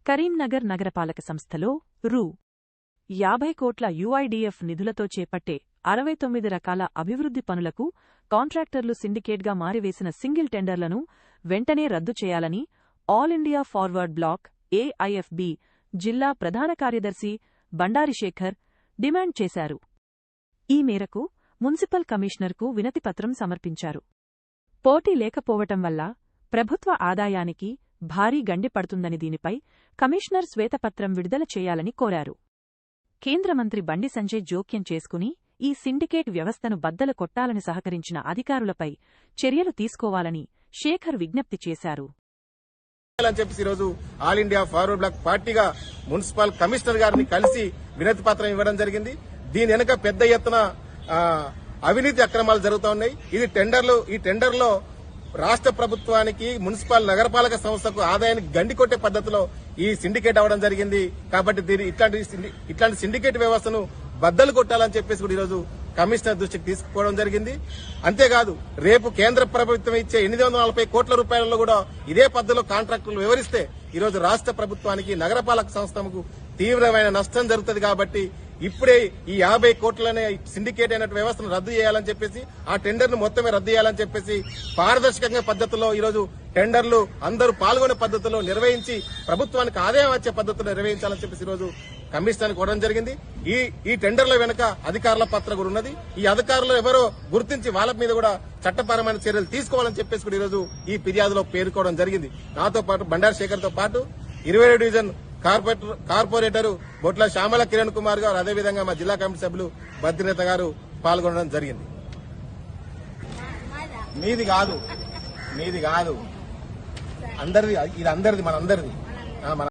కరీంనగర్ నగరపాలక సంస్థలో రూ. 50 కోట్ల యుఐడిఎఫ్ నిధులతో చేపట్టే 69 రకాల అభివృద్ధి పనులకు కాంట్రాక్టర్లు సిండికేట్గా మారివేసిన సింగిల్ టెండర్లను వెంటనే రద్దు చేయాలని All India Forward Bloc AIFB జిల్లా ప్రధాన కార్యదర్శి బండారి శేఖర్ డిమాండ్ చేశారు. ఈ మేరకు మున్సిపల్ కమిషనర్కు వినతిపత్రం సమర్పించారు. పోటీ లేకపోవటం వల్ల ప్రభుత్వ ఆదాయానికి భారీ గండి పడుతుందని దీనిపై కమిషనర్ శ్వేతపత్రం విడుదల చేయాలని కోరారు. కేంద్ర మంత్రి బండి సంజయ్ జోక్యం చేసుకుని ఈ సిండికేట్ వ్యవస్థను బద్దలు కొట్టాలని సహకరించిన అధికారులపై చర్యలు తీసుకోవాలని శేఖర్ విజ్ఞప్తి చేశారు. ఈరోజు ఆల్ ఇండియా ఫార్వర్డ్ బ్లాక్ పార్టీగా మున్సిపల్ కమిషనర్ గారిని కలిసి వినతి పత్రం ఇవ్వడం జరిగింది. దీని వెనుక పెద్ద ఎత్తున అవినీతి అక్రమాలు జరుగుతూ ఉన్నాయి. ఈ టెండర్లో రాష్ట్ర ప్రభుత్వానికి మున్సిపల్ నగరపాలక సంస్థకు ఆదాయానికి గండి కొట్టే పద్దతిలో ఈ సిండికేట్ అవడం జరిగింది. కాబట్టి ఇట్లాంటి సిండికేట్ వ్యవస్థను బద్దలు కొట్టాలని చెప్పేసి కూడా ఈరోజు కమిషనర్ దృష్టికి తీసుకుపోవడం జరిగింది. అంతేకాదు రేపు కేంద్ర ప్రభుత్వం ఇచ్చే 840 కోట్ల రూపాయలలో కూడా ఇదే పద్ధతిలో కాంట్రాక్టులు వివరిస్తే ఈరోజు రాష్ట్ర ప్రభుత్వానికి నగరపాలక సంస్థకు తీవ్రమైన నష్టం జరుగుతుంది. కాబట్టి ఇప్పుడే ఈ 50 కోట్లనే సిండికేట్ అయిన వ్యవస్థను రద్దు చేయాలని చెప్పేసి ఆ టెండర్ను మొత్తమే రద్దు చేయాలని చెప్పేసి పారదర్శకంగా పద్ధతిలో ఈరోజు టెండర్లు అందరూ పాల్గొనే పద్ధతిలో నిర్వహించి ప్రభుత్వానికి ఆదాయం వచ్చే పద్ధతిలో నిర్వహించాలని చెప్పేసి ఈరోజు కమిషనర్ కోరడం జరిగింది. ఈ టెండర్ల వెనుక అధికారుల పాత్ర కూడా ఉన్నది. ఈ అధికారులు ఎవరో గుర్తించి వాళ్ళ మీద కూడా చట్టపరమైన చర్యలు తీసుకోవాలని చెప్పేసి కూడా ఈరోజు ఈ ఫిర్యాదులో పేర్కోవడం జరిగింది. నాతో పాటు బండారి శేఖర్ తో పాటు 27 డివిజన్ కార్పొరేటర్ బొట్ల శ్యామల కిరణ్ కుమార్ గారు, అదేవిధంగా మా జిల్లా కమిటీ సభ్యులు బద్రీనేత గారు పాల్గొనడం జరిగింది. మీది కాదు అందరిది, ఇది అందరిది, మనందరిది.